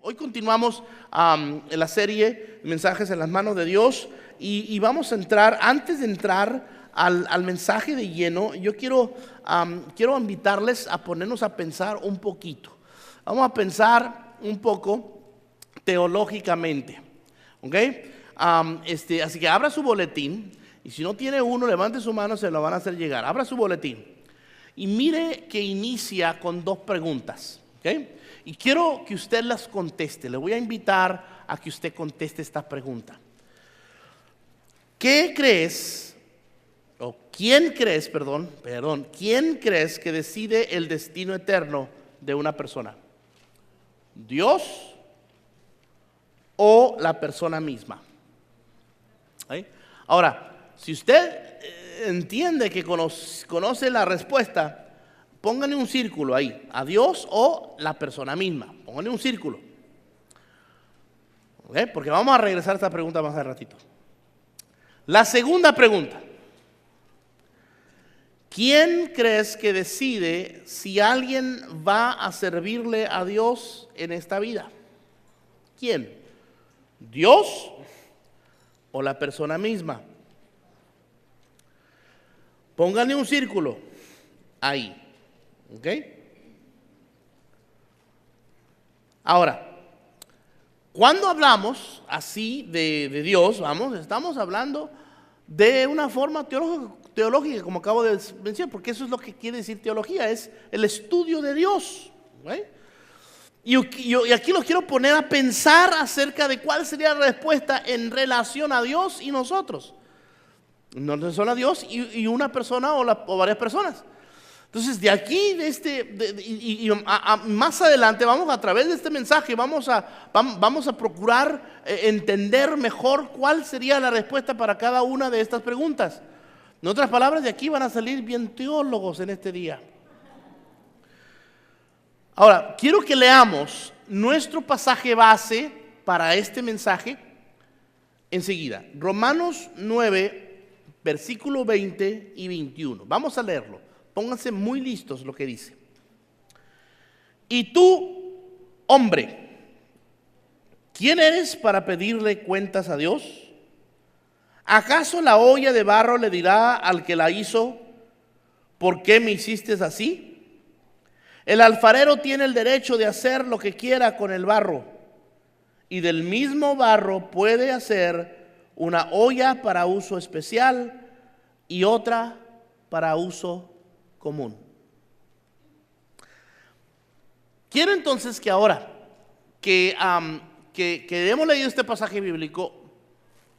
Hoy continuamos en la serie Mensajes en las manos de Dios y vamos a entrar, antes de entrar al mensaje de lleno, yo quiero invitarles a ponernos a pensar un poquito. Vamos a pensar un poco teológicamente, ¿ok? Así que abra su boletín y si no tiene uno, levante su mano, se lo van a hacer llegar. Abra su boletín y mire que inicia con dos preguntas, ¿ok? Y quiero que usted las conteste. Le voy a invitar a que usted conteste esta pregunta. ¿Qué crees, o quién crees, quién crees que decide el destino eterno de una persona? ¿Dios o la persona misma? ¿Sí? Ahora, si usted entiende que conoce la respuesta, póngale un círculo ahí, a Dios o la persona misma, póngale un círculo. ¿Okay? Porque vamos a regresar a esta pregunta más de ratito. La segunda pregunta: ¿quién crees que decide si alguien va a servirle a Dios en esta vida? ¿Quién? ¿Dios o la persona misma? Póngale un círculo ahí. ¿Ok? Ahora, cuando hablamos así de Dios, estamos hablando de una forma teológica, como acabo de mencionar, porque eso es lo que quiere decir teología, es el estudio de Dios. ¿Ok? Y aquí los quiero poner a pensar acerca de cuál sería la respuesta en relación a Dios y nosotros. No solo a Dios y una persona o varias personas. Entonces, de aquí, más adelante, vamos a través de este mensaje, vamos a procurar entender mejor cuál sería la respuesta para cada una de estas preguntas. En otras palabras, de aquí van a salir bien teólogos en este día. Ahora, quiero que leamos nuestro pasaje base para este mensaje enseguida. Romanos 9, versículo 20 y 21. Vamos a leerlo. Pónganse muy listos lo que dice. Y tú, hombre, ¿quién eres para pedirle cuentas a Dios? ¿Acaso la olla de barro le dirá al que la hizo, ¿por qué me hiciste así? El alfarero tiene el derecho de hacer lo que quiera con el barro, y del mismo barro puede hacer una olla para uso especial y otra para uso común. Quiero entonces que ahora que hemos leído este pasaje bíblico,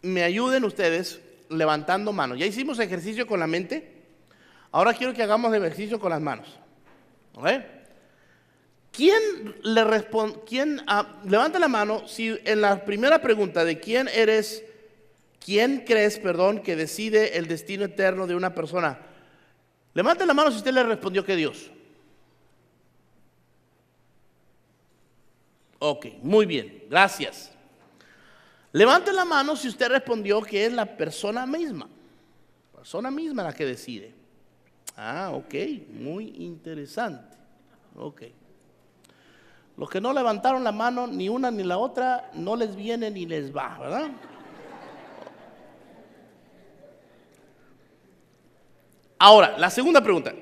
me ayuden ustedes levantando manos. Ya hicimos ejercicio con la mente, ahora quiero que hagamos ejercicio con las manos. ¿Ok? ¿Quién le responde? Levanta la mano si en la primera pregunta de quién crees, que decide el destino eterno de una persona? Levante la mano si usted le respondió que Dios. Ok, muy bien, gracias. Levante la mano si usted respondió que es la persona misma la que decide. Ok, muy interesante. Ok. Los que no levantaron la mano, ni una ni la otra, no les viene ni les va, ¿verdad? Ahora, la segunda pregunta: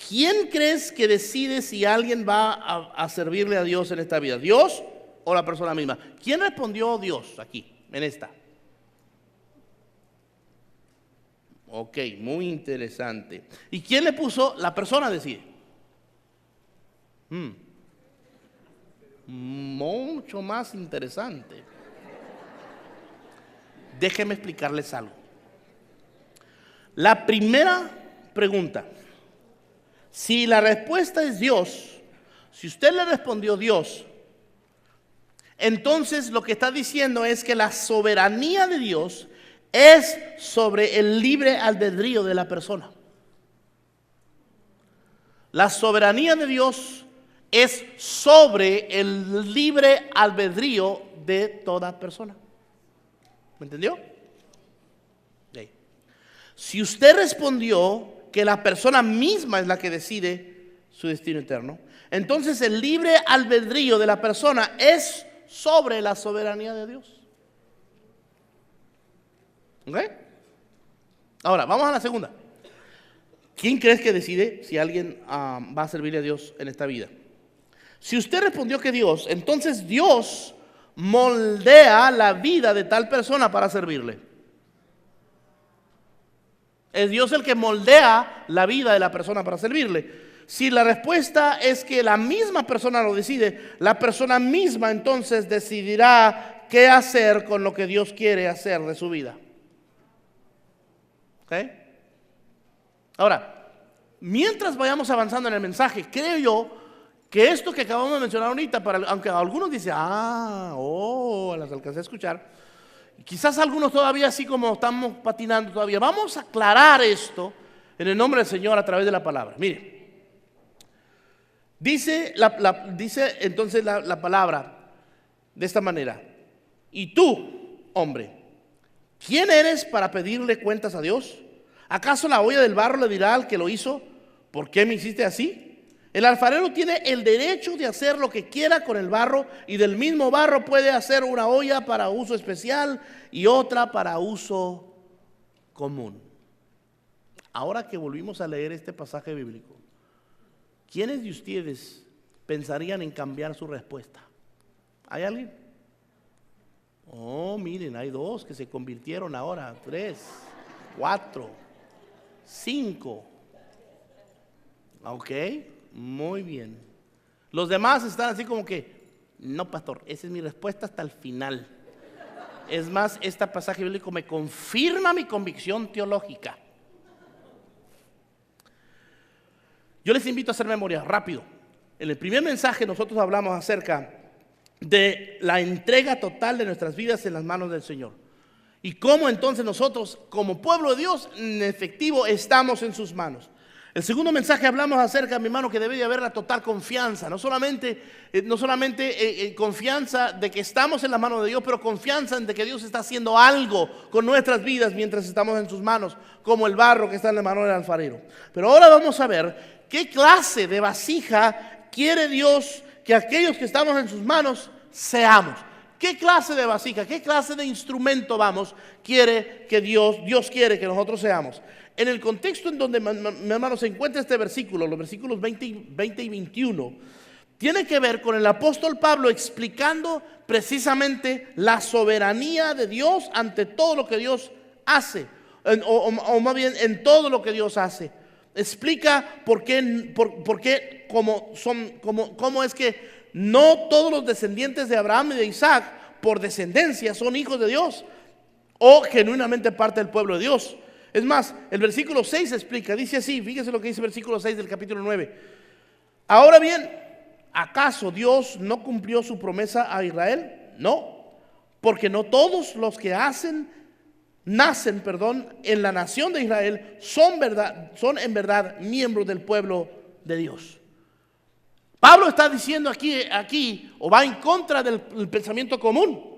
¿quién crees que decide si alguien va a servirle a Dios en esta vida? ¿Dios o la persona misma? ¿Quién respondió Dios aquí, en esta? Ok, muy interesante. ¿Y quién le puso? La persona decide. Mucho más interesante. Déjenme explicarles algo. La primera pregunta: si la respuesta es Dios, si usted le respondió Dios, entonces lo que está diciendo es que la soberanía de Dios es sobre el libre albedrío de la persona. La soberanía de Dios es sobre el libre albedrío de toda persona. ¿Me entendió? Si usted respondió que la persona misma es la que decide su destino eterno, entonces el libre albedrío de la persona es sobre la soberanía de Dios. ¿Ok? Ahora, vamos a la segunda. ¿Quién crees que decide si alguien va a servirle a Dios en esta vida? Si usted respondió que Dios, entonces Dios moldea la vida de tal persona para servirle. Es Dios el que moldea la vida de la persona para servirle. Si la respuesta es que la misma persona lo decide, la persona misma entonces decidirá qué hacer con lo que Dios quiere hacer de su vida. ¿Ok? Ahora, mientras vayamos avanzando en el mensaje, creo yo que esto que acabamos de mencionar ahorita, aunque algunos dicen, las alcancé a escuchar, quizás algunos todavía así como estamos patinando todavía, vamos a aclarar esto en el nombre del Señor a través de la palabra. Mire, dice entonces la palabra de esta manera: y tú, hombre, ¿quién eres para pedirle cuentas a Dios? ¿Acaso la olla del barro le dirá al que lo hizo, ¿por qué me hiciste así? El alfarero tiene el derecho de hacer lo que quiera con el barro, y del mismo barro puede hacer una olla para uso especial y otra para uso común. Ahora que volvimos a leer este pasaje bíblico, ¿quiénes de ustedes pensarían en cambiar su respuesta? ¿Hay alguien? Oh, miren, hay 2 que se convirtieron ahora, 3, 4, 5. Ok, muy bien. Los demás están así como que, no, pastor, esa es mi respuesta hasta el final. Es más, este pasaje bíblico me confirma mi convicción teológica. Yo les invito a hacer memoria, rápido. En el primer mensaje nosotros hablamos acerca de la entrega total de nuestras vidas en las manos del Señor. Y cómo entonces nosotros, como pueblo de Dios, en efectivo estamos en sus manos. El segundo mensaje hablamos acerca, mi hermano, que debe de haber la total confianza. No solamente confianza de que estamos en las manos de Dios, pero confianza en de que Dios está haciendo algo con nuestras vidas mientras estamos en sus manos, como el barro que está en la mano del alfarero. Pero ahora vamos a ver qué clase de vasija quiere Dios que aquellos que estamos en sus manos seamos. ¿Qué clase de vasija, qué clase de instrumento quiere que Dios quiere que nosotros seamos? En el contexto en donde, mi hermano, se encuentra este versículo, los versículos 20 y 21, tiene que ver con el apóstol Pablo explicando precisamente la soberanía de Dios ante todo lo que Dios hace, o más bien en todo lo que Dios hace. Explica por qué cómo es que no todos los descendientes de Abraham y de Isaac por descendencia son hijos de Dios o genuinamente parte del pueblo de Dios. Es más, el versículo 6 explica, dice así, fíjese lo que dice el versículo 6 del capítulo 9. Ahora bien, ¿acaso Dios no cumplió su promesa a Israel? No, porque no todos los que nacen en la nación de Israel son en verdad miembros del pueblo de Dios. Pablo está diciendo aquí, o va en contra del pensamiento común,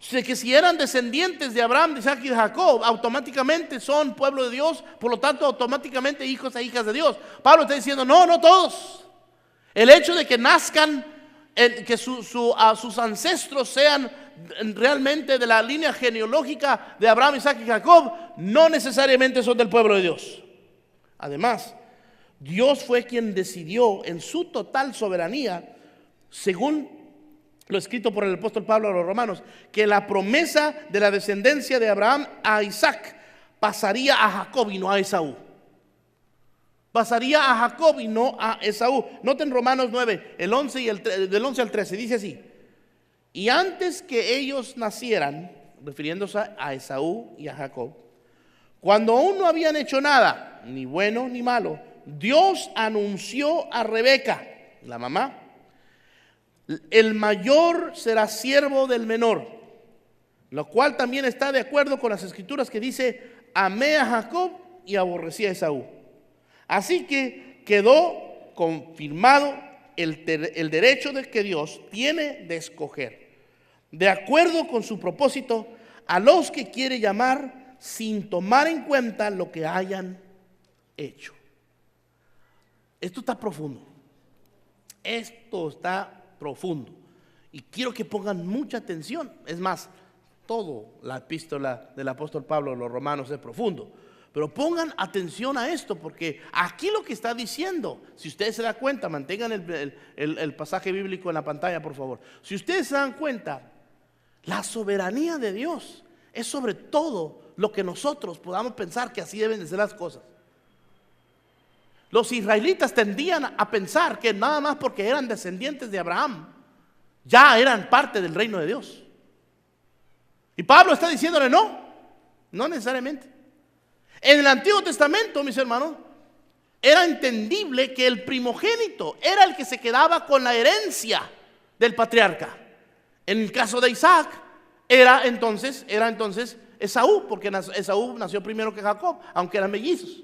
que si eran descendientes de Abraham, de Isaac y de Jacob, automáticamente son pueblo de Dios, por lo tanto automáticamente hijos e hijas de Dios. Pablo está diciendo, no todos. El hecho de que nazcan, que sus ancestros sean realmente de la línea genealógica de Abraham, Isaac y Jacob, no necesariamente son del pueblo de Dios. Además, Dios fue quien decidió en su total soberanía, según lo escrito por el apóstol Pablo a los romanos, que la promesa de la descendencia de Abraham a Isaac pasaría a Jacob y no a Esaú. Pasaría a Jacob y no a Esaú. Noten Romanos 9, del 11 al 13, dice así: y antes que ellos nacieran, refiriéndose a Esaú y a Jacob, cuando aún no habían hecho nada, ni bueno ni malo, Dios anunció a Rebeca, la mamá: el mayor será siervo del menor, lo cual también está de acuerdo con las escrituras que dice: amé a Jacob y aborrecí a Esaú. Así que quedó confirmado el derecho de que Dios tiene de escoger, de acuerdo con su propósito, a los que quiere llamar sin tomar en cuenta lo que hayan hecho. Esto está profundo. Esto está profundo. Y quiero que pongan mucha atención. Es más, toda la epístola del apóstol Pablo a los romanos es profundo. Pero pongan atención a esto, porque aquí lo que está diciendo, si ustedes se dan cuenta, mantengan el pasaje bíblico en la pantalla, por favor. Si ustedes se dan cuenta, la soberanía de Dios es sobre todo lo que nosotros podamos pensar que así deben de ser las cosas. Los israelitas tendían a pensar que nada más porque eran descendientes de Abraham, ya eran parte del reino de Dios. Y Pablo está diciéndole no necesariamente. En el Antiguo Testamento, mis hermanos, era entendible que el primogénito era el que se quedaba con la herencia del patriarca. En el caso de Isaac, era entonces Esaú, porque Esaú nació primero que Jacob, aunque eran mellizos.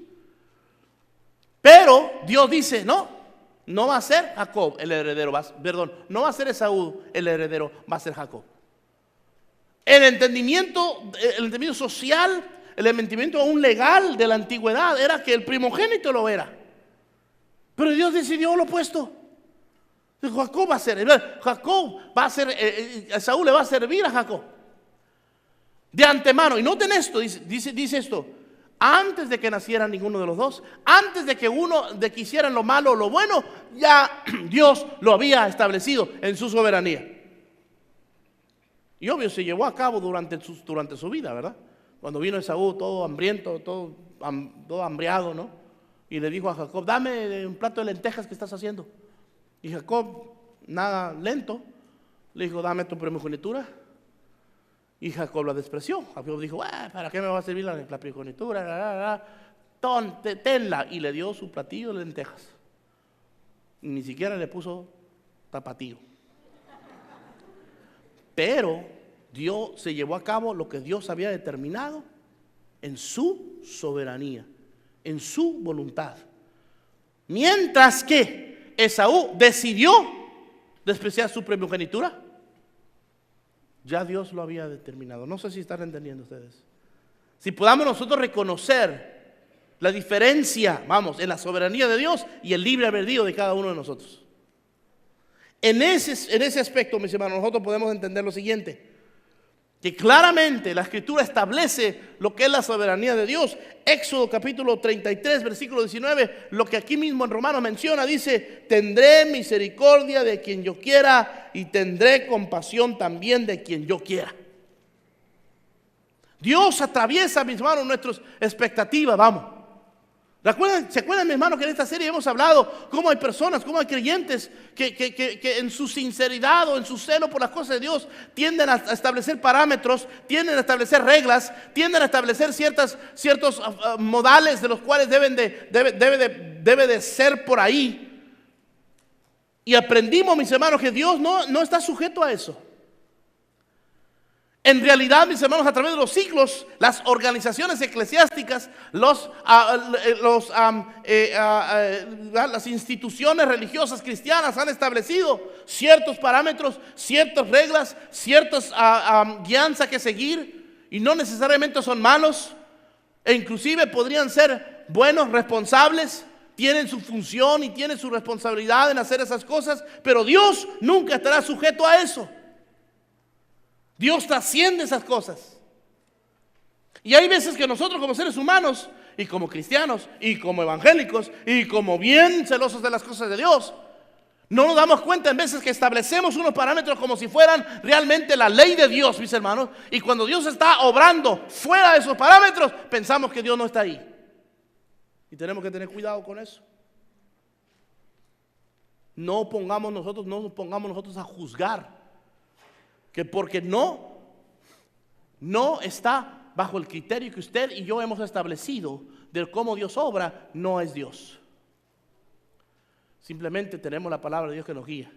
Pero Dios dice, no va a ser Jacob el heredero, no va a ser Esaú el heredero, va a ser Jacob. El entendimiento social, el entendimiento aún legal de la antigüedad era que el primogénito lo era. Pero Dios decidió lo opuesto. Jacob va a ser, Esaú le va a servir a Jacob de antemano. Y noten esto, dice esto: antes de que naciera ninguno de los dos, antes de que hicieran lo malo o lo bueno, ya Dios lo había establecido en su soberanía. Y obvio se llevó a cabo durante su vida, ¿verdad? Cuando vino Esaú todo hambriento, todo hambriado, ¿no? Y le dijo a Jacob, dame un plato de lentejas que estás haciendo. Y Jacob, nada lento, le dijo, dame tu primogenitura. Y Jacob la despreció. Jacob dijo, ¿para qué me va a servir la primogenitura? Tenla. Y le dio su platillo de lentejas. Y ni siquiera le puso tapatío. Pero Dios se llevó a cabo lo que Dios había determinado en su soberanía, en su voluntad. Mientras que Esaú decidió despreciar su primogenitura, ya Dios lo había determinado. No sé si están entendiendo ustedes. Si podamos nosotros reconocer la diferencia, en la soberanía de Dios y el libre albedrío de cada uno de nosotros. En ese aspecto, mis hermanos, nosotros podemos entender lo siguiente: que claramente la Escritura establece lo que es la soberanía de Dios. Éxodo capítulo 33, versículo 19, lo que aquí mismo en Romanos menciona, dice: tendré misericordia de quien yo quiera y tendré compasión también de quien yo quiera. Dios atraviesa, mis hermanos, nuestras expectativas, ¿Se acuerdan, mis hermanos, que en esta serie hemos hablado cómo hay personas, cómo hay creyentes que en su sinceridad o en su celo por las cosas de Dios tienden a establecer parámetros, tienden a establecer reglas, tienden a establecer ciertos modales de los cuales debe de ser por ahí? Y aprendimos, mis hermanos, que Dios no está sujeto a eso. En realidad, mis hermanos, a través de los siglos, las organizaciones eclesiásticas, las instituciones religiosas cristianas han establecido ciertos parámetros, ciertas reglas, ciertas guianzas que seguir, y no necesariamente son malos, e inclusive podrían ser buenos, responsables, tienen su función y tienen su responsabilidad en hacer esas cosas, pero Dios nunca estará sujeto a eso. Dios trasciende esas cosas. Y hay veces que nosotros como seres humanos y como cristianos y como evangélicos y como bien celosos de las cosas de Dios, no nos damos cuenta en veces que establecemos unos parámetros como si fueran realmente la ley de Dios, mis hermanos. Y cuando Dios está obrando fuera de esos parámetros, pensamos que Dios no está ahí. Y tenemos que tener cuidado con eso. No nos pongamos nosotros a juzgar que porque no está bajo el criterio que usted y yo hemos establecido de cómo Dios obra, no es Dios. Simplemente tenemos la palabra de Dios que nos guía.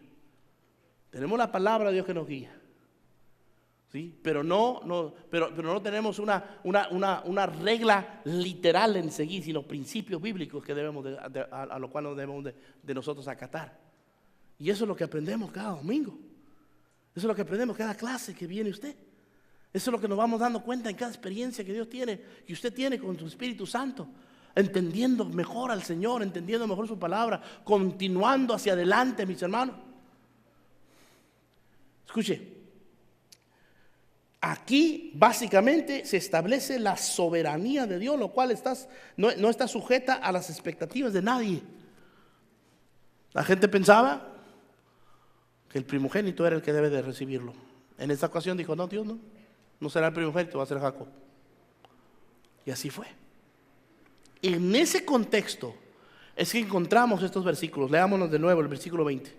Tenemos la palabra de Dios que nos guía. ¿Sí? Pero no tenemos una regla literal en seguir, sino principios bíblicos que debemos a lo cual nos debemos de nosotros acatar. Y eso es lo que aprendemos cada domingo. Eso es lo que aprendemos cada clase que viene usted. Eso es lo que nos vamos dando cuenta en cada experiencia que Dios tiene, que usted tiene con su Espíritu Santo. entendiendo mejor al Señor, entendiendo mejor su palabra, continuando hacia adelante, mis hermanos. Escuche, aquí básicamente se establece la soberanía de Dios, lo cual no está sujeta a las expectativas de nadie. La gente pensaba que el primogénito era el que debe de recibirlo. En esta ocasión dijo, no, Dios no será el primogénito, va a ser Jacob. Y así fue. En ese contexto es que encontramos estos versículos. Leámonos de nuevo el versículo 20.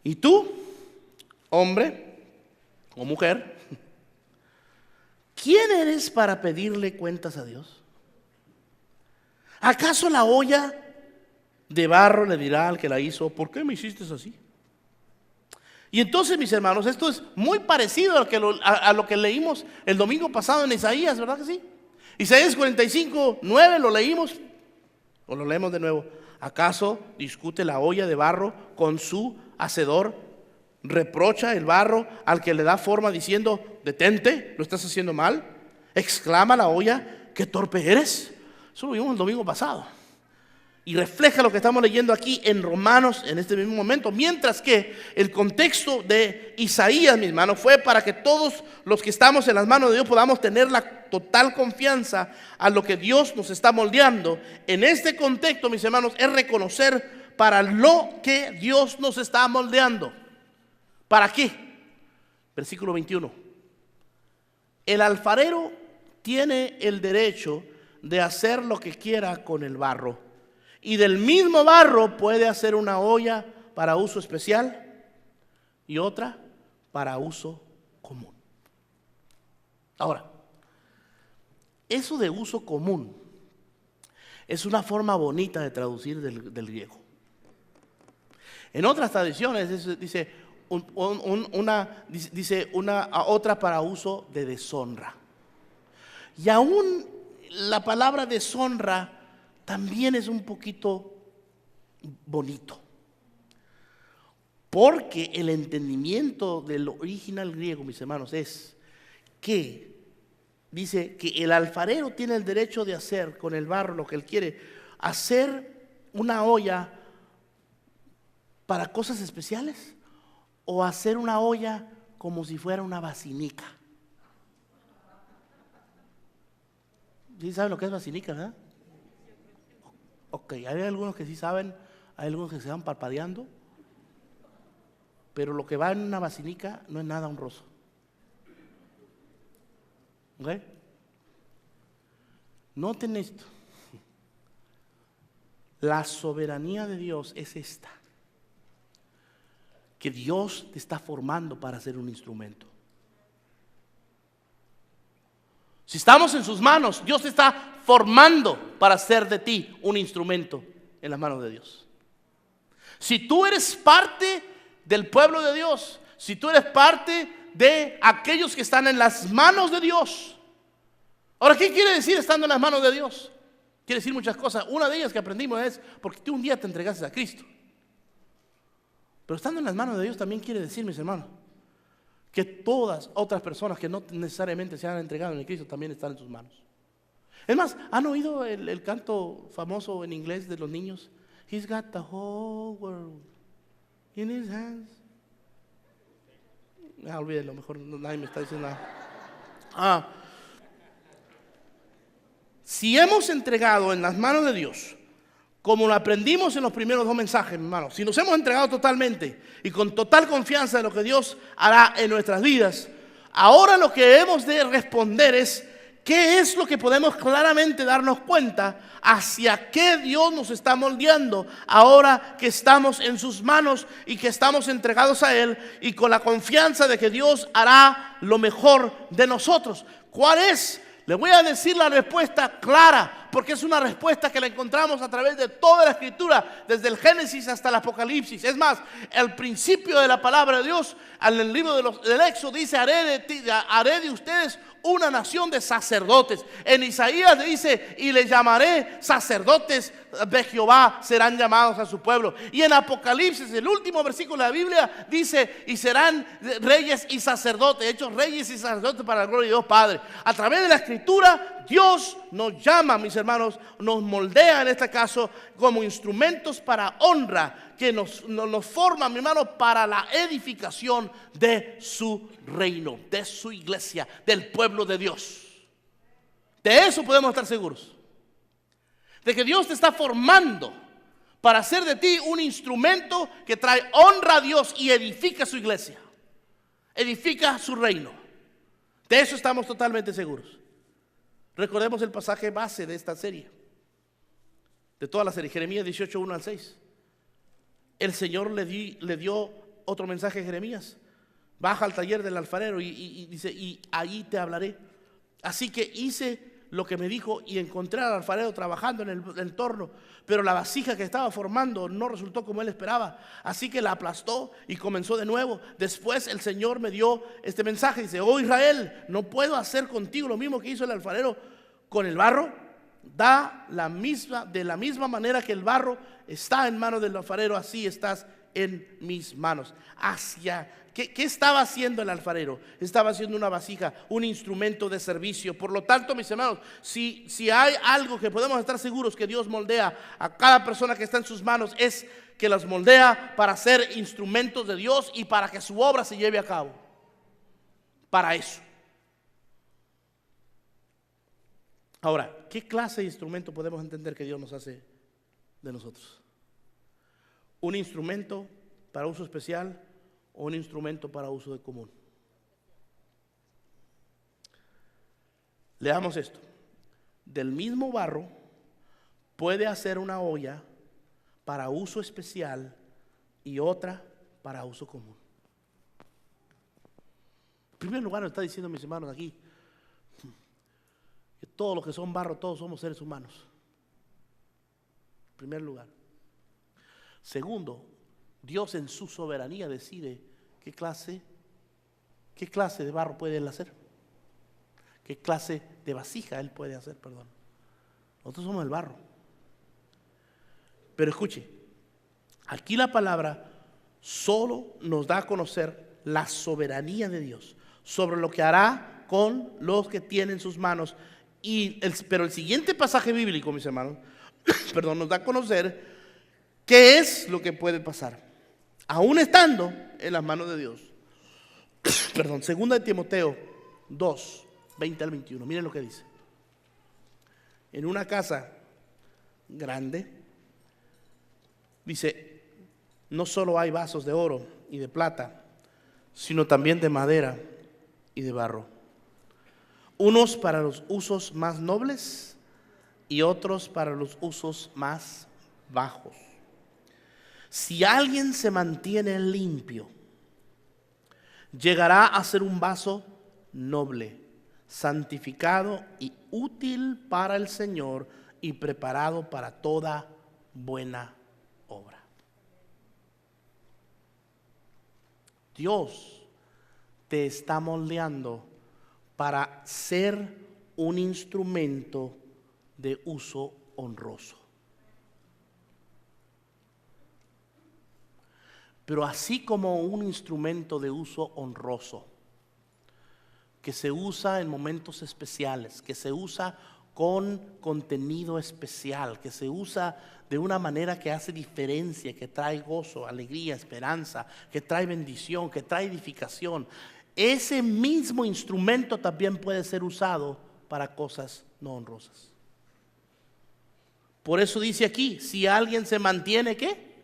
Y tú, hombre o mujer, ¿quién eres para pedirle cuentas a Dios? ¿Acaso la olla de barro le dirá al que la hizo, ¿por qué me hiciste así? Y entonces, mis hermanos, esto es muy parecido a lo que leímos el domingo pasado en Isaías, ¿verdad que sí? Isaías 45, 9 lo leímos, o lo leemos de nuevo. ¿Acaso discute la olla de barro con su hacedor? ¿Reprocha el barro al que le da forma diciendo, detente, lo estás haciendo mal? ¿Exclama la olla, qué torpe eres? Eso lo vimos el domingo pasado. Y refleja lo que estamos leyendo aquí en Romanos en este mismo momento. Mientras que el contexto de Isaías, mis hermanos, fue para que todos los que estamos en las manos de Dios podamos tener la total confianza a lo que Dios nos está moldeando. En este contexto, mis hermanos, es reconocer para lo que Dios nos está moldeando. ¿Para qué? Versículo 21. El alfarero tiene el derecho de hacer lo que quiera con el barro. Y del mismo barro puede hacer una olla para uso especial y otra para uso común. Ahora, eso de uso común es una forma bonita de traducir del griego. En otras tradiciones dice otra para uso de deshonra. Y aún la palabra deshonra también es un poquito bonito, porque el entendimiento del original griego, mis hermanos, es que dice que el alfarero tiene el derecho de hacer con el barro lo que él quiere, hacer una olla para cosas especiales o hacer una olla como si fuera una basinica. ¿Sí saben lo que es basinica, verdad? Ok, hay algunos que sí saben, hay algunos que se van parpadeando, pero lo que va en una basinica no es nada honroso. ¿Ok? Noten esto. La soberanía de Dios es esta: que Dios te está formando para ser un instrumento. Si estamos en sus manos, Dios te está formando para hacer de ti un instrumento en las manos de Dios. Si tú eres parte del pueblo de Dios, si tú eres parte de aquellos que están en las manos de Dios. Ahora, ¿qué quiere decir estando en las manos de Dios? Quiere decir muchas cosas. Una de ellas que aprendimos es porque tú un día te entregaste a Cristo. Pero estando en las manos de Dios también quiere decir, mis hermanos, que todas otras personas que no necesariamente se han entregado en Cristo también están en sus manos. Es más, ¿han oído el canto famoso en inglés de los niños? He's got the whole world in his hands. Olvídelo, mejor nadie me está diciendo nada. Si hemos entregado en las manos de Dios, como lo aprendimos en los primeros dos mensajes, hermanos, si nos hemos entregado totalmente y con total confianza en lo que Dios hará en nuestras vidas, ahora lo que hemos de responder es: ¿qué es lo que podemos claramente darnos cuenta hacia qué Dios nos está moldeando ahora que estamos en sus manos y que estamos entregados a Él y con la confianza de que Dios hará lo mejor de nosotros? ¿Cuál es? Le voy a decir la respuesta clara, porque es una respuesta que la encontramos a través de toda la Escritura, desde el Génesis hasta el Apocalipsis. Es más, el principio de la palabra de Dios, en el libro del Éxodo dice: haré de ustedes una nación de sacerdotes. En Isaías dice: y les llamaré sacerdotes de Jehová, serán llamados a su pueblo. Y en Apocalipsis, el último versículo de la Biblia, dice: y serán reyes y sacerdotes, hechos reyes y sacerdotes para la gloria de Dios Padre. A través de la Escritura, Dios nos llama, mis hermanos, nos moldea en este caso como instrumentos para honra, que nos forma, mi hermano, para la edificación de su reino, de su iglesia, del pueblo de Dios. De eso podemos estar seguros, de que Dios te está formando para hacer de ti un instrumento que trae honra a Dios y edifica su iglesia, edifica su reino. De eso estamos totalmente seguros. Recordemos el pasaje base de esta serie, de toda la serie, Jeremías 18, 1 al 6. El Señor le dio otro mensaje a Jeremías: baja al taller del alfarero y dice, y allí te hablaré. Así que hice lo que me dijo y encontré al alfarero trabajando en el torno, pero la vasija que estaba formando no resultó como él esperaba, así que la aplastó y comenzó de nuevo. Después el Señor me dio este mensaje, dice: oh Israel, ¿no puedo hacer contigo lo mismo que hizo el alfarero con el barro? De la misma manera que el barro está en manos del alfarero, así estás en mis manos. ¿Qué estaba haciendo el alfarero? Estaba haciendo una vasija, un instrumento de servicio. Por lo tanto, mis hermanos, si hay algo que podemos estar seguros que Dios moldea a cada persona que está en sus manos, es que los moldea para ser instrumentos de Dios y para que su obra se lleve a cabo. Para eso. Ahora, ¿qué clase de instrumento podemos entender que Dios nos hace de nosotros? ¿Un instrumento para uso especial o un instrumento para uso de común? Leamos esto. Del mismo barro puede hacer una olla para uso especial y otra para uso común. En primer lugar, nos está diciendo, mis hermanos, aquí que todos los que son barro, todos somos seres humanos. En primer lugar. Segundo, Dios en su soberanía decide qué clase de barro puede Él hacer, qué clase de vasija Él puede hacer, perdón. Nosotros somos el barro. Pero escuche, aquí la palabra solo nos da a conocer la soberanía de Dios sobre lo que hará con los que tienen sus manos. Pero el siguiente pasaje bíblico, mis hermanos, perdón, nos da a conocer qué es lo que puede pasar, aún estando en las manos de Dios. Perdón, 2 Timoteo 2, 20 al 21. Miren lo que dice. En una casa grande, dice, no solo hay vasos de oro y de plata, sino también de madera y de barro, unos para los usos más nobles y otros para los usos más bajos. Si alguien se mantiene limpio, llegará a ser un vaso noble, santificado y útil para el Señor y preparado para toda buena obra. Dios te está moldeando para ser un instrumento de uso honroso. Pero así como un instrumento de uso honroso, que se usa en momentos especiales, que se usa con contenido especial, que se usa de una manera que hace diferencia, que trae gozo, alegría, esperanza, que trae bendición, que trae edificación, ese mismo instrumento también puede ser usado para cosas no honrosas. Por eso dice aquí, si alguien se mantiene, ¿qué?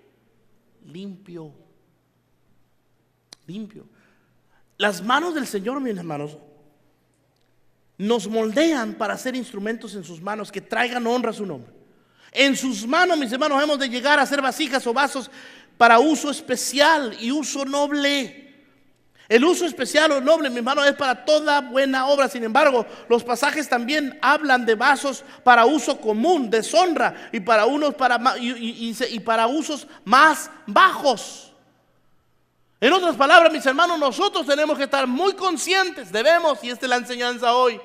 Limpio. Limpio. Las manos del Señor, mis hermanos, nos moldean para ser instrumentos en sus manos que traigan honra a su nombre. En sus manos, mis hermanos, hemos de llegar a ser vasijas o vasos para uso especial y uso noble. El uso especial o noble, mis hermanos, es para toda buena obra. Sin embargo, los pasajes también hablan de vasos para uso común, deshonra, y para usos más bajos. En otras palabras, mis hermanos, nosotros tenemos que estar muy conscientes, y esta es la enseñanza hoy,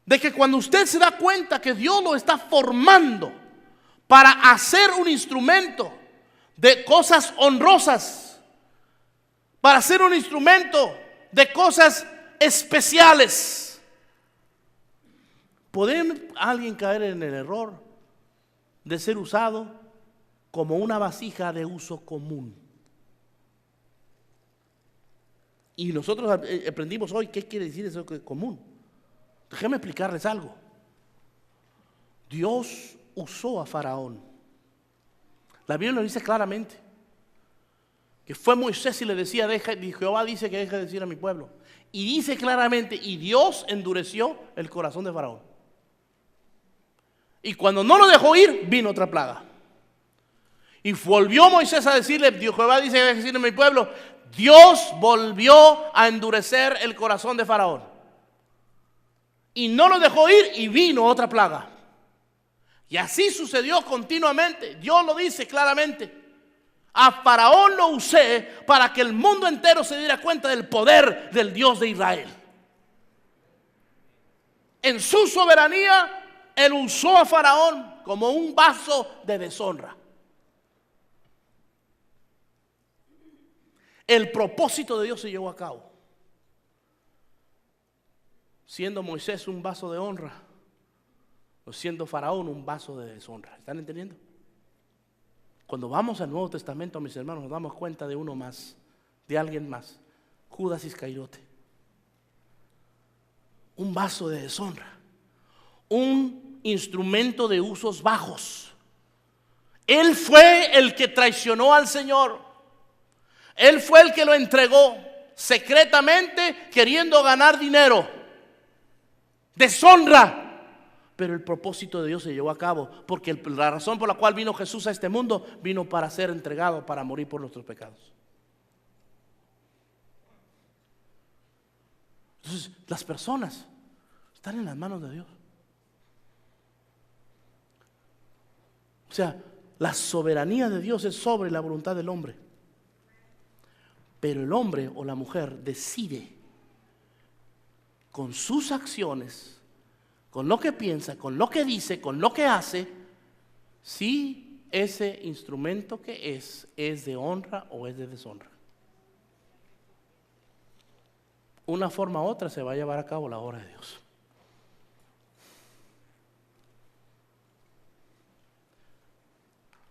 de que cuando usted se da cuenta que Dios lo está formando para hacer un instrumento de cosas honrosas, para hacer un instrumento de cosas especiales, ¿Puede alguien caer en el error de ser usado como una vasija de uso común? Y nosotros aprendimos hoy qué quiere decir eso que es común. Déjenme explicarles algo. Dios usó a Faraón. La Biblia lo dice claramente. Que fue Moisés y le decía, Jehová dice que deje de decir a mi pueblo. Y dice claramente, y Dios endureció el corazón de Faraón. Y cuando no lo dejó ir, vino otra plaga. Y volvió Moisés a decirle, Jehová dice que deje de decir a mi pueblo. Dios volvió a endurecer el corazón de Faraón. Y no lo dejó ir y vino otra plaga. Y así sucedió continuamente. Dios lo dice claramente. A Faraón lo usé para que el mundo entero se diera cuenta del poder del Dios de Israel. En su soberanía, Él usó a Faraón como un vaso de deshonra. El propósito de Dios se llevó a cabo. Siendo Moisés un vaso de honra, o siendo Faraón un vaso de deshonra. ¿Están entendiendo? Cuando vamos al Nuevo Testamento, mis hermanos, nos damos cuenta de uno más, de alguien más. Judas Iscariote. Un vaso de deshonra. Un instrumento de usos bajos. Él fue el que traicionó al Señor. Él fue el que lo entregó secretamente queriendo ganar dinero. Deshonra. Pero el propósito de Dios se llevó a cabo, porque la razón por la cual vino Jesús a este mundo, vino para ser entregado, para morir por nuestros pecados. Entonces, las personas están en las manos de Dios. O sea, la soberanía de Dios es sobre la voluntad del hombre. Pero el hombre o la mujer decide con sus acciones, con lo que piensa, con lo que dice, con lo que hace, si ese instrumento que es de honra o es de deshonra. Una forma u otra se va a llevar a cabo la obra de Dios.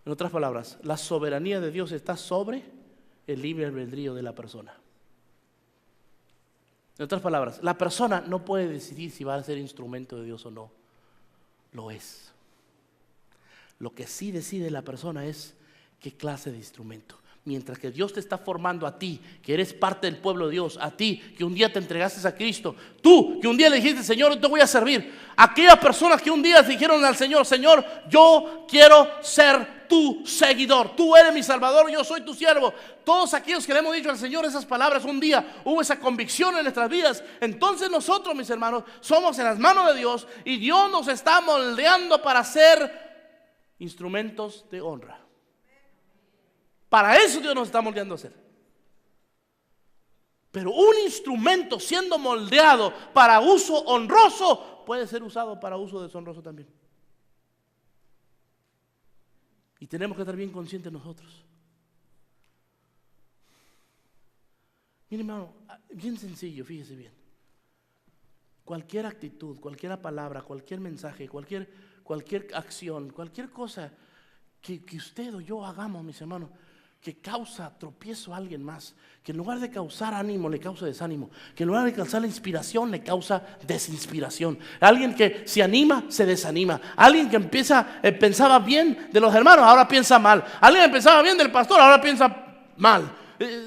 En otras palabras, la soberanía de Dios está sobre el libre albedrío de la persona. En otras palabras, la persona no puede decidir si va a ser instrumento de Dios o no. Lo es. Lo que sí decide la persona es qué clase de instrumento. Mientras que Dios te está formando a ti, que eres parte del pueblo de Dios, a ti, que un día te entregaste a Cristo, tú, que un día le dijiste, Señor, yo te voy a servir. Aquellas personas que un día dijeron al Señor, Señor, yo quiero ser tu seguidor, tú eres mi salvador, yo soy tu siervo. Todos aquellos que le hemos dicho al Señor esas palabras, un día hubo esa convicción en nuestras vidas. Entonces nosotros, mis hermanos, somos en las manos de Dios y Dios nos está moldeando para ser instrumentos de honra. Para eso Dios nos está moldeando a hacer. Pero un instrumento siendo moldeado para uso honroso puede ser usado para uso deshonroso también. Y tenemos que estar bien conscientes nosotros. Mire, hermano, bien sencillo, fíjese bien. Cualquier actitud, cualquier palabra, cualquier mensaje, cualquier acción, cualquier cosa que usted o yo hagamos, mis hermanos, que causa tropiezo a alguien más, que en lugar de causar ánimo le causa desánimo, que en lugar de causar inspiración le causa desinspiración. Alguien que se anima se desanima. Alguien que pensaba bien de los hermanos ahora piensa mal. Alguien que pensaba bien del pastor ahora piensa mal.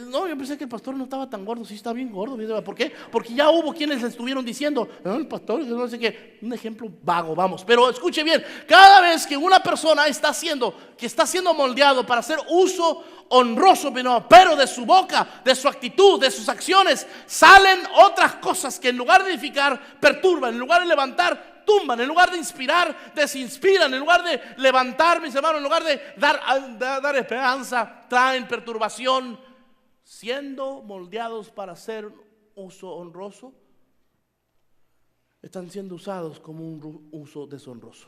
No, yo pensé que el pastor no estaba tan gordo. Sí, está bien gordo. ¿Por qué? Porque ya hubo quienes le estuvieron diciendo, el pastor no sé qué. Un ejemplo vago, vamos. Pero escuche bien, cada vez que una persona está siendo moldeado para hacer uso honroso, pero de su boca, de su actitud, de sus acciones, salen otras cosas que en lugar de edificar, perturban, en lugar de levantar, tumban, en lugar de inspirar, desinspiran, en lugar de levantar, mis hermanos, en lugar de dar esperanza, traen perturbación. Siendo moldeados para hacer uso honroso, están siendo usados como un uso deshonroso.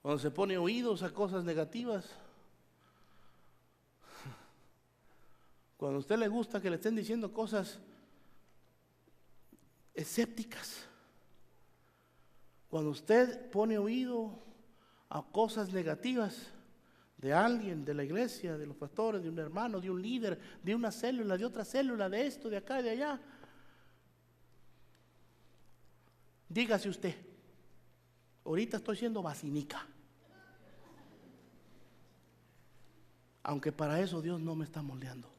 Cuando se pone oídos a cosas negativas, cuando a usted le gusta que le estén diciendo cosas escépticas. Cuando usted pone oído a cosas negativas de alguien, de la iglesia, de los pastores, de un hermano, de un líder, de una célula, de otra célula, de esto, de acá, de allá, dígase usted: ahorita estoy siendo vacinica, aunque para eso Dios no me está moldeando.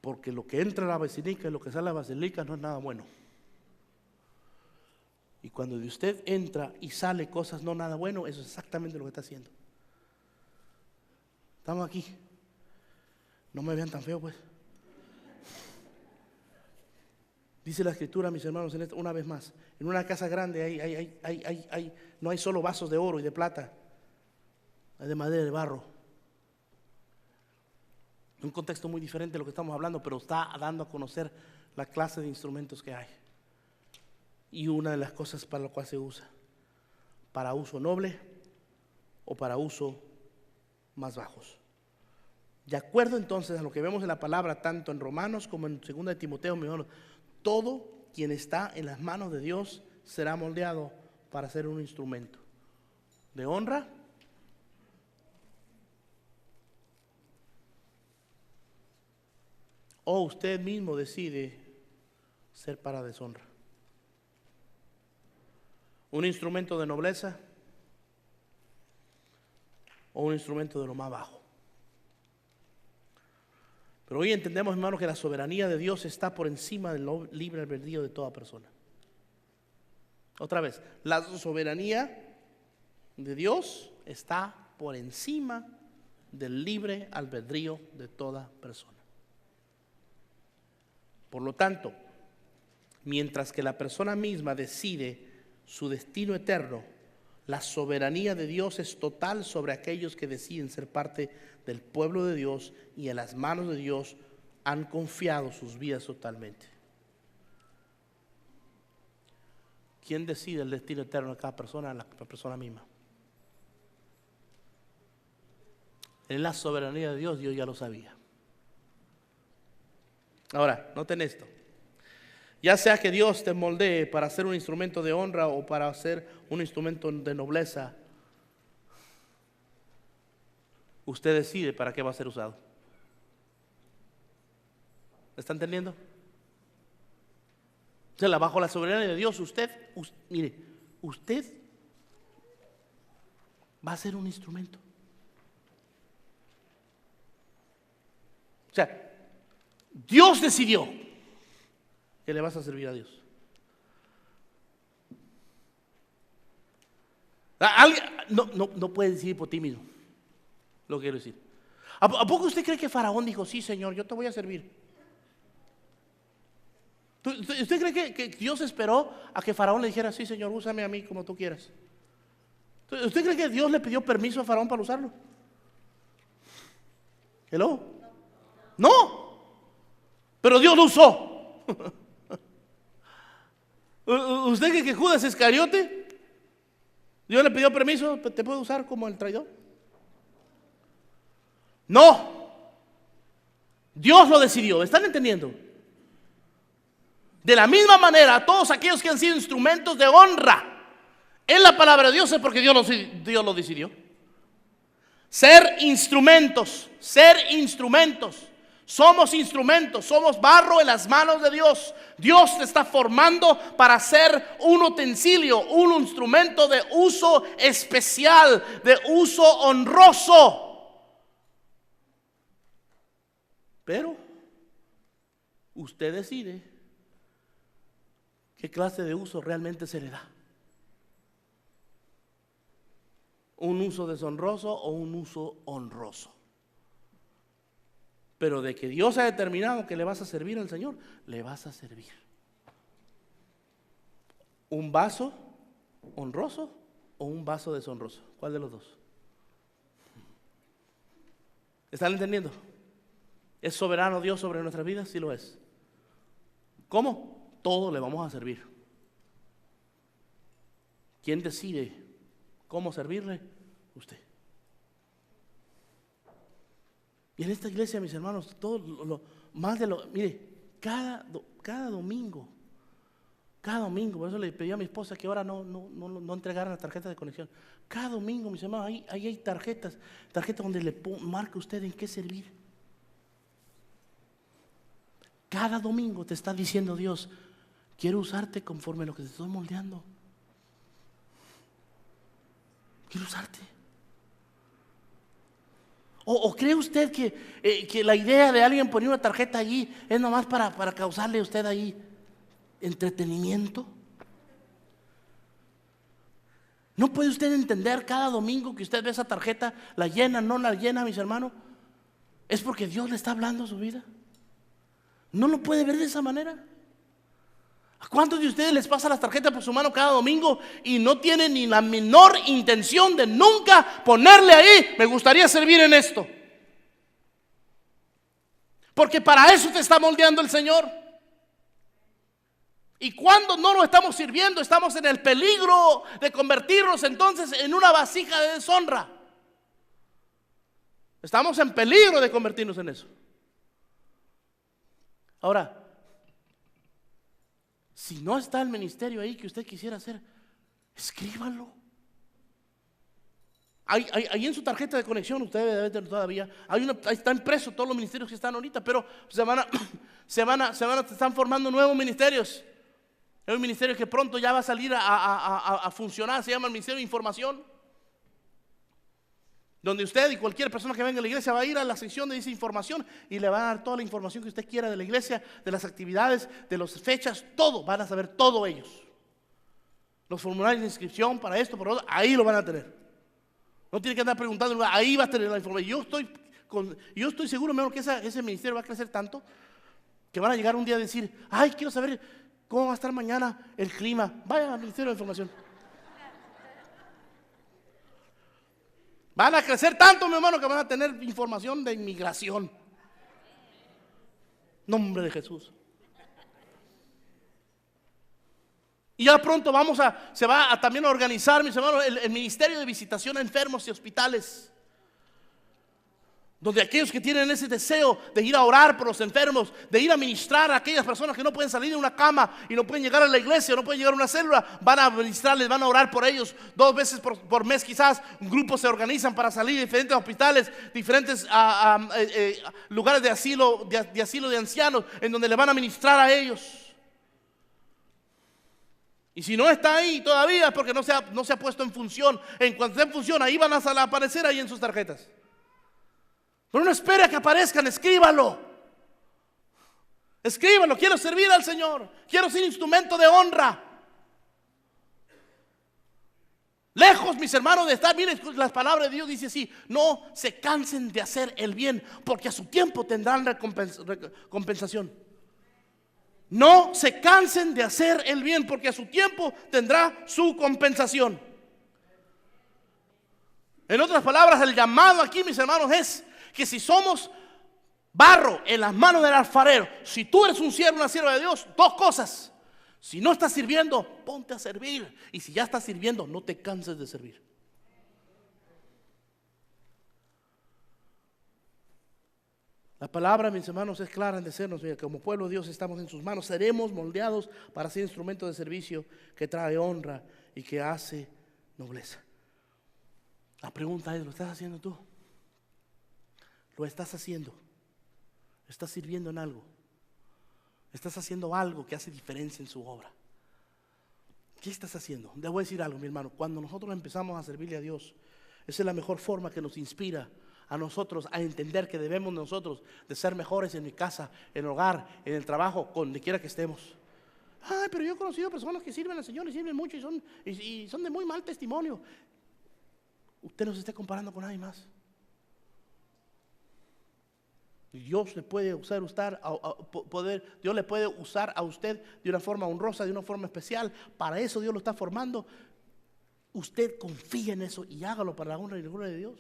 Porque lo que entra a la vacinica y lo que sale a la basilica no es nada bueno. Y cuando de usted entra y sale cosas no nada bueno, eso es exactamente lo que está haciendo. Estamos aquí. No me vean tan feo, pues. Dice la Escritura, mis hermanos, una vez más: en una casa grande no hay solo vasos de oro y de plata, hay de madera y de barro. Un contexto muy diferente de lo que estamos hablando, pero está dando a conocer la clase de instrumentos que hay. Y una de las cosas para la cual se usa: para uso noble o para uso más bajos. De acuerdo entonces a lo que vemos en la palabra, tanto en Romanos como en 2 de Timoteo, mi hermano, todo quien está en las manos de Dios será moldeado para ser un instrumento de honra o usted mismo decide ser para deshonra. Un instrumento de nobleza o un instrumento de lo más bajo. Pero hoy entendemos, hermanos, que la soberanía de Dios está por encima del libre albedrío de toda persona. Otra vez, la soberanía de Dios está por encima del libre albedrío de toda persona. Por lo tanto, mientras que la persona misma decide su destino eterno, la soberanía de Dios es total sobre aquellos que deciden ser parte del pueblo de Dios y en las manos de Dios han confiado sus vidas totalmente. ¿Quién decide el destino eterno de cada persona? La persona misma. En la soberanía de Dios, Dios ya lo sabía. Ahora, noten esto: ya sea que Dios te moldee para ser un instrumento de honra o para ser un instrumento de nobleza, usted decide para qué va a ser usado. ¿Está entendiendo? O sea, bajo la soberanía de Dios, mire, usted va a ser un instrumento. O sea, Dios decidió que le vas a servir a Dios. Alguien no puedes decir por ti mismo lo que quiero decir. ¿A poco usted cree que Faraón dijo: sí, Señor, yo te voy a servir? ¿Usted cree que Dios esperó a que Faraón le dijera: sí, Señor, úsame a mí como tú quieras? ¿Usted cree que Dios le pidió permiso a Faraón para usarlo? ¿Hello? No. Pero Dios lo usó. ¿Usted cree que Judas Iscariote, Dios le pidió permiso, te puede usar como el traidor? No. Dios lo decidió. ¿Están entendiendo? De la misma manera, todos aquellos que han sido instrumentos de honra en la palabra de Dios es porque Dios lo decidió. Ser instrumentos. Somos instrumentos, somos barro en las manos de Dios. Dios te está formando para ser un utensilio, un instrumento de uso especial, de uso honroso. Pero usted decide qué clase de uso realmente se le da. Un uso deshonroso o un uso honroso. Pero de que Dios ha determinado que le vas a servir al Señor, le vas a servir. ¿Un vaso honroso o un vaso deshonroso? ¿Cuál de los dos? ¿Están entendiendo? ¿Es soberano Dios sobre nuestras vidas? Sí lo es. ¿Cómo? Todo le vamos a servir. ¿Quién decide cómo servirle? Usted. Y en esta iglesia, mis hermanos, todo más de lo, mire, cada domingo, por eso le pedí a mi esposa que ahora no entregara la tarjeta de conexión. Cada domingo, mis hermanos, ahí hay tarjetas donde le marca usted en qué servir. Cada domingo te está diciendo Dios, quiero usarte conforme a lo que te estoy moldeando. Quiero usarte. ¿O cree usted que la idea de alguien poner una tarjeta allí es nomás para causarle a usted ahí entretenimiento? ¿No puede usted entender cada domingo que usted ve esa tarjeta, la llena, no la llena, mis hermanos? Es porque Dios le está hablando a su vida. ¿No lo puede ver de esa manera? ¿A cuántos de ustedes les pasa las tarjetas por su mano cada domingo y no tienen ni la menor intención de nunca ponerle ahí, me gustaría servir en esto? Porque para eso te está moldeando el Señor. Y cuando no lo estamos sirviendo, estamos en el peligro de convertirnos entonces en una vasija de deshonra. Estamos en peligro de convertirnos en eso. Ahora, si no está el ministerio ahí que usted quisiera hacer, escríbalo. Ahí en su tarjeta de conexión, usted debe tener todavía, ahí está impreso todos los ministerios que están ahorita, pero se están formando nuevos ministerios. Hay un ministerio que pronto ya va a salir a funcionar, se llama el Ministerio de Información, donde usted y cualquier persona que venga a la iglesia va a ir a la sección de esa información y le va a dar toda la información que usted quiera de la iglesia, de las actividades, de las fechas, todo, van a saber todo ellos. Los formularios de inscripción para esto, para otro, ahí lo van a tener. No tiene que andar preguntando, ahí va a tener la información. Yo estoy seguro, mejor que ese ministerio va a crecer tanto que van a llegar un día a decir, ay, quiero saber cómo va a estar mañana el clima. Vaya al Ministerio de Información. Van a crecer tanto, mi hermano, que van a tener información de inmigración. Nombre de Jesús. Y ya pronto se va también a organizar, mis hermanos, el Ministerio de Visitación a Enfermos y Hospitales. Donde aquellos que tienen ese deseo de ir a orar por los enfermos, de ir a ministrar a aquellas personas que no pueden salir de una cama y no pueden llegar a la iglesia, no pueden llegar a una célula, van a ministrarles, van a orar por ellos 2 veces por mes quizás. Grupos se organizan para salir de diferentes hospitales, diferentes lugares de asilo de ancianos, en donde le van a ministrar a ellos. Y si no está ahí todavía es porque no se ha puesto en función. En cuanto esté en función, ahí van a aparecer ahí en sus tarjetas. Pero no espere a que aparezcan, escríbalo. Escríbalo, quiero servir al Señor, quiero ser instrumento de honra. Lejos, mis hermanos, de estar, miren, las palabras de Dios dice así: no se cansen de hacer el bien, porque a su tiempo tendrán compensación. No se cansen de hacer el bien, porque a su tiempo tendrá su compensación. En otras palabras, el llamado aquí, mis hermanos, es que si somos barro en las manos del alfarero, si tú eres un siervo, una sierva de Dios, 2 cosas: si no estás sirviendo, ponte a servir, y si ya estás sirviendo, no te canses de servir. La palabra, mis hermanos, es clara en decirnos: como pueblo de Dios estamos en sus manos, seremos moldeados para ser instrumentos de servicio que trae honra y que hace nobleza. La pregunta es: ¿lo estás haciendo tú? ¿Lo estás haciendo? ¿Estás sirviendo en algo? ¿Estás haciendo algo que hace diferencia en su obra? ¿Qué estás haciendo? Le voy a decir algo, mi hermano. Cuando nosotros empezamos a servirle a Dios, esa es la mejor forma que nos inspira a nosotros a entender que debemos nosotros de ser mejores en mi casa, en el hogar, en el trabajo, donde quiera que estemos. Ay, pero yo he conocido personas que sirven al Señor y sirven mucho y son de muy mal testimonio. Usted no se esté comparando con nadie más. Dios le puede usar Dios le puede usar a usted de una forma honrosa, de una forma especial. Para eso Dios lo está formando. Usted confía en eso y hágalo para la honra y la gloria de Dios.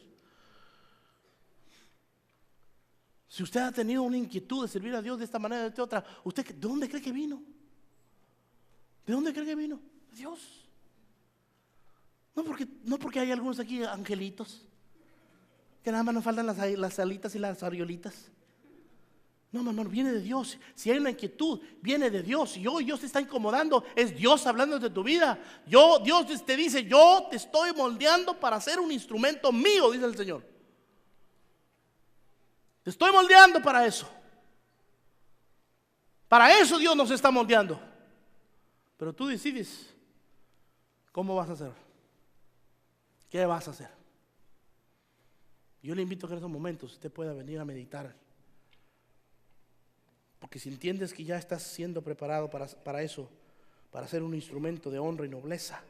Si usted ha tenido una inquietud de servir a Dios de esta manera o de otra, ¿usted de dónde cree que vino? ¿De dónde cree que vino? De Dios. No porque hay algunos aquí angelitos. Que nada más nos faltan las alitas y las ariolitas. No, hermano, viene de Dios. Si hay una inquietud, viene de Dios. Y hoy Dios te está incomodando, es Dios hablando de tu vida. Dios te dice, yo te estoy moldeando para ser un instrumento mío, dice el Señor. Te estoy moldeando para eso. Para eso Dios nos está moldeando. Pero tú decides cómo vas a hacer. ¿Qué vas a hacer? Yo le invito a que en estos momentos usted pueda venir a meditar. Porque si entiendes que ya estás siendo preparado para eso, para ser un instrumento de honra y nobleza,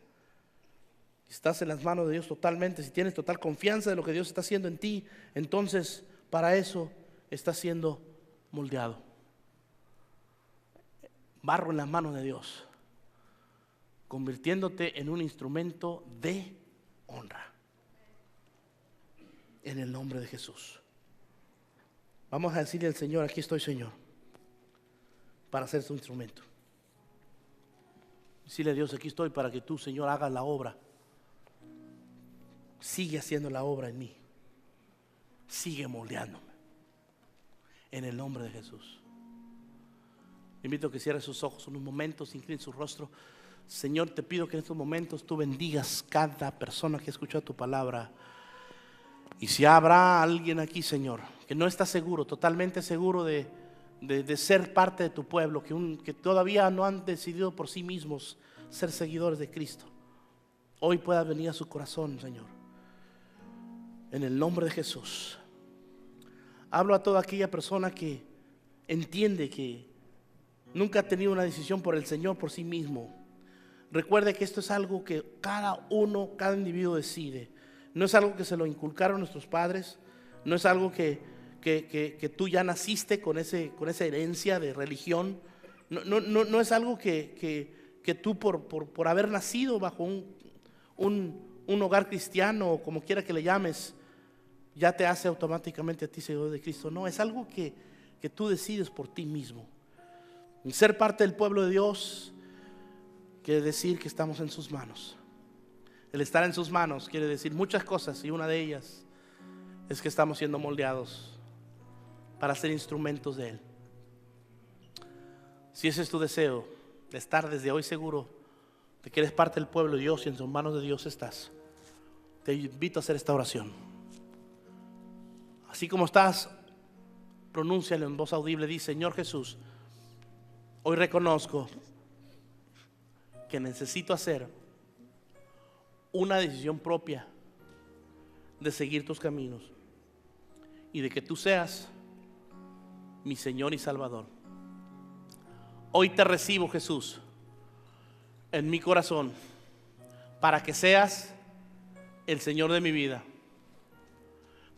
estás en las manos de Dios totalmente, si tienes total confianza de lo que Dios está haciendo en ti, entonces para eso estás siendo moldeado. Barro en las manos de Dios, convirtiéndote en un instrumento de honra. En el nombre de Jesús. Vamos a decirle al Señor, aquí estoy, Señor, para ser su instrumento. Decirle a Dios, aquí estoy para que tú, Señor, hagas la obra. Sigue haciendo la obra en mí. Sigue moldeándome. En el nombre de Jesús. Le invito a que cierre sus ojos unos momentos, incline su rostro. Señor, te pido que en estos momentos tú bendigas cada persona que escuchó tu palabra. Y si habrá alguien aquí, Señor, que no está seguro, totalmente seguro de ser parte de tu pueblo, que todavía no han decidido por sí mismos ser seguidores de Cristo, hoy pueda venir a su corazón, Señor. En el nombre de Jesús. Hablo a toda aquella persona que entiende que nunca ha tenido una decisión por el Señor por sí mismo. Recuerde que esto es algo que cada individuo decide. No es algo que se lo inculcaron nuestros padres. No es algo que tú ya naciste con esa herencia de religión. No es algo que tú por haber nacido bajo un hogar cristiano, o como quiera que le llames, ya te hace automáticamente a ti seguidor de Cristo. No, es algo que tú decides por ti mismo. Ser parte del pueblo de Dios quiere decir que estamos en sus manos. El estar en sus manos quiere decir muchas cosas, y una de ellas es que estamos siendo moldeados para ser instrumentos de Él. Si ese es tu deseo, de estar desde hoy seguro de que eres parte del pueblo de Dios y en sus manos de Dios estás, te invito a hacer esta oración. Así como estás, pronúncialo en voz audible. Dice: Señor Jesús, hoy reconozco que necesito hacer una decisión propia de seguir tus caminos y de que tú seas mi Señor y Salvador. Hoy te recibo, Jesús, en mi corazón para que seas el Señor de mi vida.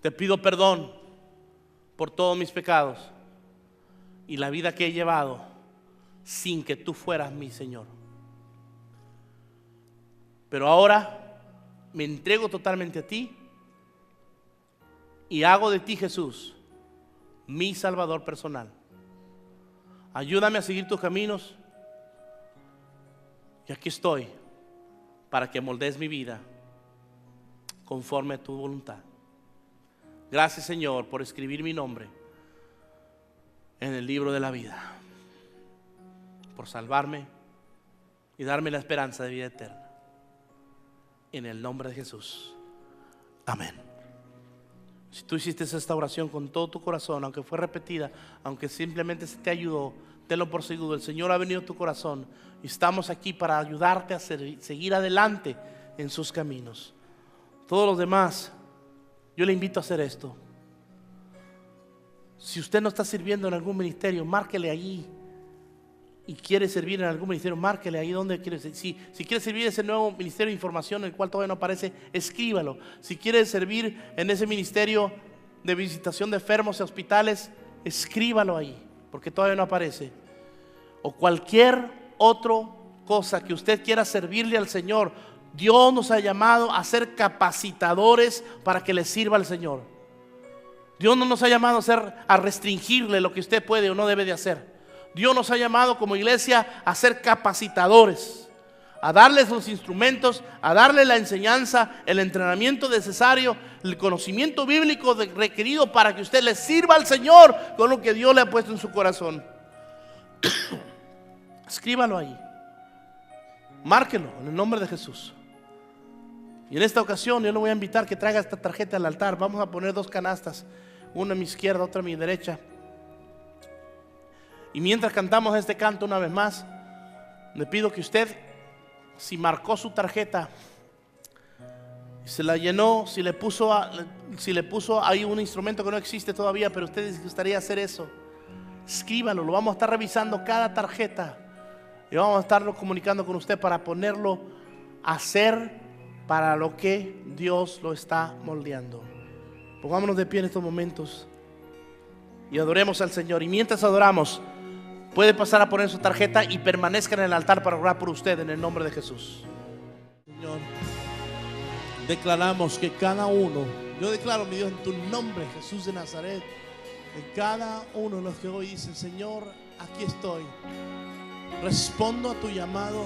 Te pido perdón por todos mis pecados y la vida que he llevado sin que tú fueras mi Señor. Pero ahora me entrego totalmente a ti y hago de ti, Jesús, mi Salvador personal. Ayúdame a seguir tus caminos, y aquí estoy para que moldees mi vida conforme a tu voluntad. Gracias, Señor, por escribir mi nombre en el libro de la vida, por salvarme y darme la esperanza de vida eterna. En el nombre de Jesús. Amén. Si tú hiciste esta oración con todo tu corazón, aunque fue repetida, aunque simplemente se te ayudó, tenlo por seguro, el Señor ha venido a tu corazón y estamos aquí para ayudarte a seguir adelante en sus caminos. Todos los demás, yo le invito a hacer esto. Si usted no está sirviendo en algún ministerio, márquele allí. Y quiere servir en algún ministerio, márquele ahí donde quiere. Si quiere servir en ese nuevo ministerio de información, el cual todavía no aparece, escríbalo. Si quiere servir en ese ministerio de visitación de enfermos y hospitales, escríbalo ahí, porque todavía no aparece. O cualquier otra cosa que usted quiera servirle al Señor. Dios nos ha llamado a ser capacitadores para que le sirva al Señor. Dios no nos ha llamado a restringirle lo que usted puede o no debe de hacer. Dios nos ha llamado como iglesia a ser capacitadores, a darles los instrumentos, a darle la enseñanza, el entrenamiento necesario, el conocimiento bíblico requerido para que usted le sirva al Señor con lo que Dios le ha puesto en su corazón. Escríbalo ahí, márquelo en el nombre de Jesús. Y en esta ocasión yo le voy a invitar que traiga esta tarjeta al altar. Vamos a poner 2 canastas, una a mi izquierda, otra a mi derecha. Y mientras cantamos este canto una vez más, le pido que usted, si marcó su tarjeta, se la llenó, si le puso ahí un instrumento que no existe todavía, pero a usted les gustaría hacer eso, escríbalo. Lo vamos a estar revisando cada tarjeta y vamos a estarlo comunicando con usted para ponerlo a hacer para lo que Dios lo está moldeando. Pongámonos de pie en estos momentos y adoremos al Señor. Y mientras adoramos, puede pasar a poner su tarjeta y permanezca en el altar para orar por usted en el nombre de Jesús. Señor, declaramos que cada uno, yo declaro, mi Dios, en tu nombre, Jesús de Nazaret, en cada uno de los que hoy dicen: Señor, aquí estoy, respondo a tu llamado,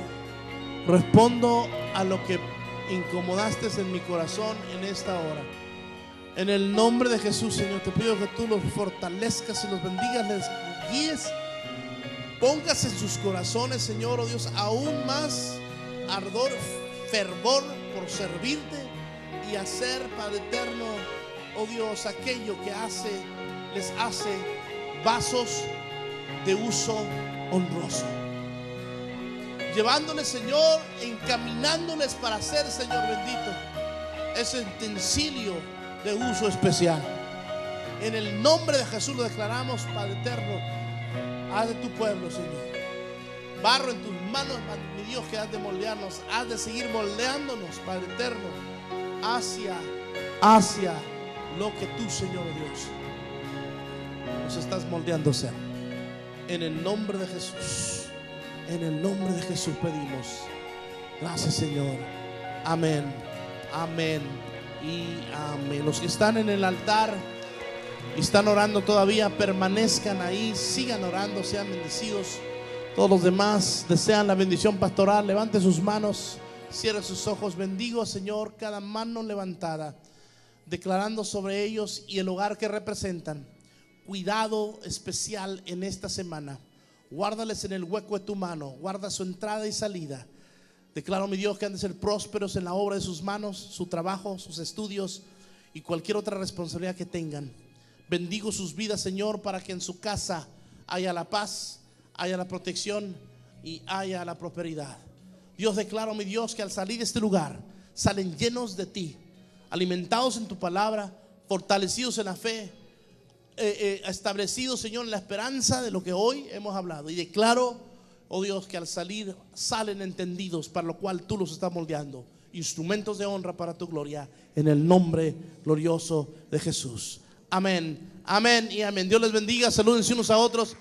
respondo a lo que incomodaste en mi corazón en esta hora. En el nombre de Jesús, Señor, te pido que tú los fortalezcas y los bendigas, les guíes, pongas en sus corazones, Señor, oh Dios, aún más ardor, fervor por servirte y hacer, Padre eterno, oh Dios, aquello que les hace vasos de uso honroso, llevándoles, Señor, encaminándoles para hacer, Señor bendito, ese utensilio de uso especial. En el nombre de Jesús lo declaramos, Padre eterno. Haz de tu pueblo, Señor, barro en tus manos, mi Dios, que has de moldearnos, has de seguir moldeándonos, Padre eterno, hacia lo que tú, Señor Dios, nos estás moldeando ser. En el nombre de Jesús, en el nombre de Jesús pedimos. Gracias, Señor. Amén, amén y amén. Los que están en el altar y están orando todavía, permanezcan ahí, sigan orando, sean bendecidos. Todos los demás desean la bendición pastoral, levante sus manos, cierre sus ojos. Bendigo, Señor, cada mano levantada, declarando sobre ellos y el hogar que representan cuidado especial en esta semana. Guárdales en el hueco de tu mano, guarda su entrada y salida. Declaro, mi Dios, que han de ser prósperos en la obra de sus manos, su trabajo, sus estudios y cualquier otra responsabilidad que tengan. Bendigo sus vidas, Señor, para que en su casa haya la paz, haya la protección y haya la prosperidad. Dios, declaro, mi Dios, que al salir de este lugar salen llenos de ti, alimentados en tu palabra, fortalecidos en la fe, establecidos, Señor, en la esperanza de lo que hoy hemos hablado. Y declaro, oh Dios, que al salir salen entendidos, para lo cual tú los estás moldeando, instrumentos de honra para tu gloria, en el nombre glorioso de Jesús. Amén, amén y amén. Dios les bendiga, salúdense unos a otros.